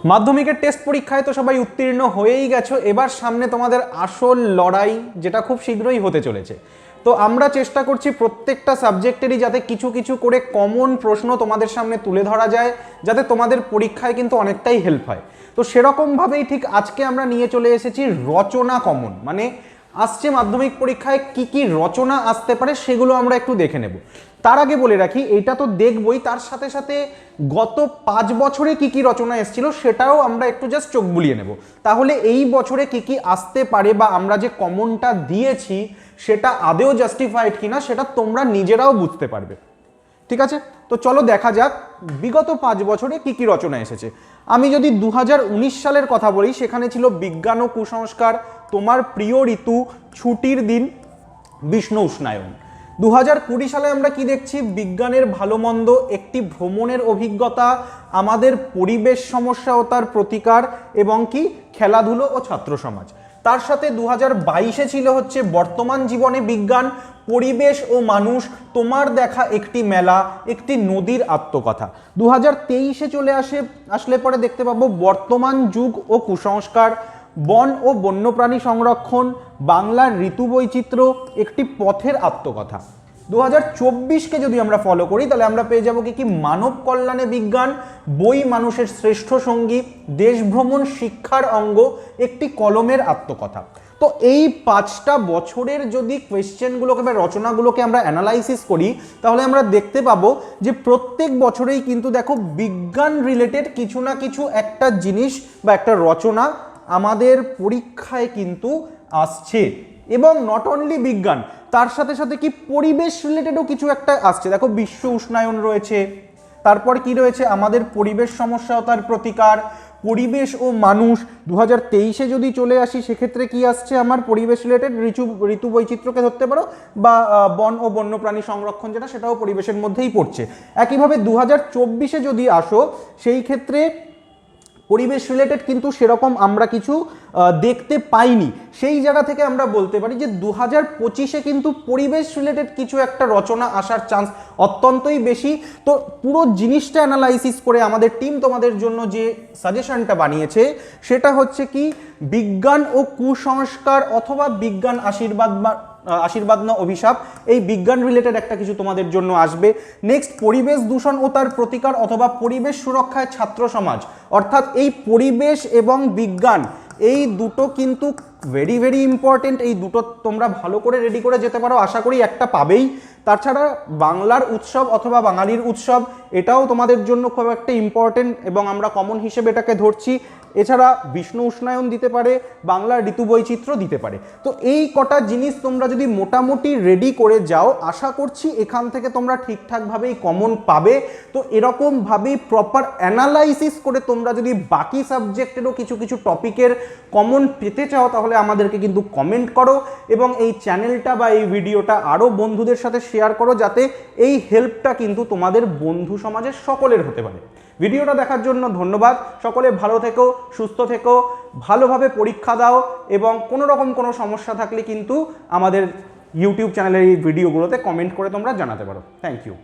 মাধ্যমিকের টেস্ট পরীক্ষায় তো সবাই উত্তীর্ণ হয়েই গেছো, এবার সামনে তোমাদের আসল লড়াই, যেটা খুব শীঘ্রই হতে চলেছে। তো আমরা চেষ্টা করছি প্রত্যেকটা সাবজেক্টেরই যাতে কিছু কিছু করে কমন প্রশ্ন তোমাদের সামনে তুলে ধরা যায়, যাতে তোমাদের পরীক্ষায় কিন্তু অনেকটাই হেল্প হয়। তো সেরকমভাবেই ঠিক আজকে আমরা নিয়ে চলে এসেছি রচনা কমন, মানে আসছে মাধ্যমিক পরীক্ষায় কি কি রচনা আসতে পারে সেগুলো আমরা একটু দেখে নেব। তার আগে বলে রাখি, এইটা তো দেখবই, তার সাথে সাথে গত 5 বছরে কি কি রচনা এসেছিল সেটাও আমরা একটু জাস্ট চোখ বুলিয়ে নেব। তাহলে এই বছরে কি কি আসতে পারে বা আমরা যে কমনটা দিয়েছি সেটা আদেও জাস্টিফাইড কিনা সেটা তোমরা নিজেরাও বুঝতে পারবে। ঠিক আছে, তো চলো দেখা যাক বিগত 5 বছরে কি কি রচনা এসেছে। আমি যদি 2019 সালের কথা বলি, সেখানে ছিল বিজ্ঞান ও কুসংস্কার, তোমার প্রিয় ঋতু, ছুটির দিন, বিষ্ণু উষ্ণায়ন। 2020 সালে আমরা কি দেখছি, বিজ্ঞানের ভালো মন্দ, একটি ভ্রমণের অভিজ্ঞতা, আমাদের পরিবেশ সমস্যা ও তার প্রতিকার, এবং কি খেলাধুলো ও ছাত্র সমাজ। তার সাথে 2022-এ ছিল হচ্ছে বর্তমান জীবনে বিজ্ঞান, পরিবেশ ও মানুষ, তোমার দেখা একটি মেলা, একটি নদীর আত্মকথা। 2023-এ চলে আসলে পরে দেখতে পাবো বর্তমান যুগ ও কুসংস্কার, বন ও বন্যপ্রাণী সংরক্ষণ, বাংলার ঋতু বৈচিত্র্য, একটি পথের আত্মকথা। 2024-কে যদি আমরা ফলো করি তাহলে আমরা পেয়ে যাবো কি মানব কল্যাণে বিজ্ঞান, বই মানুষের শ্রেষ্ঠ সঙ্গী, দেশ ভ্রমণ শিক্ষার অঙ্গ, একটি কলমের আত্মকথা। তো এই 5টা বছরের যদি কোয়েশ্চেনগুলোকে বা রচনাগুলোকে আমরা অ্যানালাইসিস করি তাহলে আমরা দেখতে পাবো যে প্রত্যেক বছরেই কিন্তু দেখো বিজ্ঞান রিলেটেড কিছু না কিছু একটা জিনিস বা একটা রচনা আমাদের পরীক্ষায় কিন্তু আসছে। এবং নট অনলি বিজ্ঞান, তার সাথে সাথে কি পরিবেশ রিলেটেডও কিছু একটা আসছে। দেখো বিশ্ব উষ্ণায়ন রয়েছে, তারপর কি রয়েছে আমাদের পরিবেশ সমস্যা ও তার প্রতিকার, পরিবেশ ও মানুষ। 2023-এ যদি চলে আসি সেক্ষেত্রে কি আসছে আমার পরিবেশ রিলেটেড, ঋতু বৈচিত্র্যকে ধরতে পারো, বা বন ও বন্যপ্রাণী সংরক্ষণ যেটা, সেটাও পরিবেশের মধ্যেই পড়ছে। একইভাবে 2024-এ যদি আসো সেই ক্ষেত্রে পরিবেশ রিলেটেড কিন্তু সেরকম আমরা কিছু দেখতে পাইনি। সেই জায়গা থেকে আমরা বলতে পারি যে 2025-এ কিন্তু পরিবেশ রিলেটেড কিছু একটা রচনা আসার চান্স অত্যন্তই বেশি। তো পুরো জিনিসটা অ্যানালাইসিস করে আমাদের টিম তোমাদের জন্য যে সাজেশনটা বানিয়েছে সেটা হচ্ছে কি বিজ্ঞান ও কুসংস্কার অথবা বিজ্ঞান আশীর্বাদ না অভিশাপ, এই বিজ্ঞান রিলেটেড একটা কিছু তোমাদের জন্য আসবে। নেক্সট পরিবেশ দূষণ ও তার প্রতিকার অথবা পরিবেশ সুরক্ষায় ছাত্র সমাজ, অর্থাৎ এই পরিবেশ এবং বিজ্ঞান এই দুটো কিন্তু ভেরি ভেরি ইম্পর্টেন্ট। এই দুটো তোমরা ভালো করে রেডি করে যেতে পারো, আশা করি একটা পাবেই। তাছাড়া বাংলার উৎসব অথবা বাঙালির উৎসব, এটাও তোমাদের জন্য খুব একটা ইম্পর্টেন্ট এবং আমরা কমন হিসেবে এটাকে ধরছি। এছাড়া বিষ্ণু উষ্ণায়ন দিতে পারে, বাংলার ঋতু বৈচিত্র্য দিতে পারে। তো এই কটা জিনিস তোমরা যদি মোটামুটি রেডি করে যাও, আশা করছি এখান থেকে তোমরা ঠিকঠাকভাবেই কমন পাবে। তো এরকমভাবেই প্রপার অ্যানালাইসিস করে তোমরা যদি বাকি সাবজেক্টেরও কিছু কিছু টপিকের কমন পেতে চাও তাহলে আমাদেরকে কিন্তু কমেন্ট করো এবং এই চ্যানেলটা বা এই ভিডিওটা আরও বন্ধুদের সাথে শেয়ার করো, যাতে এই হেল্পটা কিন্তু তোমাদের বন্ধু সমাজের সকলের হতে পারে। ভিডিওটা দেখার জন্য ধন্যবাদ। সকলে ভালো থেকো, সুস্থ থেকো, ভালোভাবে পরীক্ষা দাও এবং কোনো রকম কোনো সমস্যা থাকলে কিন্তু আমাদের ইউটিউব চ্যানেলের এই ভিডিওগুলোতে কমেন্ট করে তোমরা জানাতে পারো। Thank you.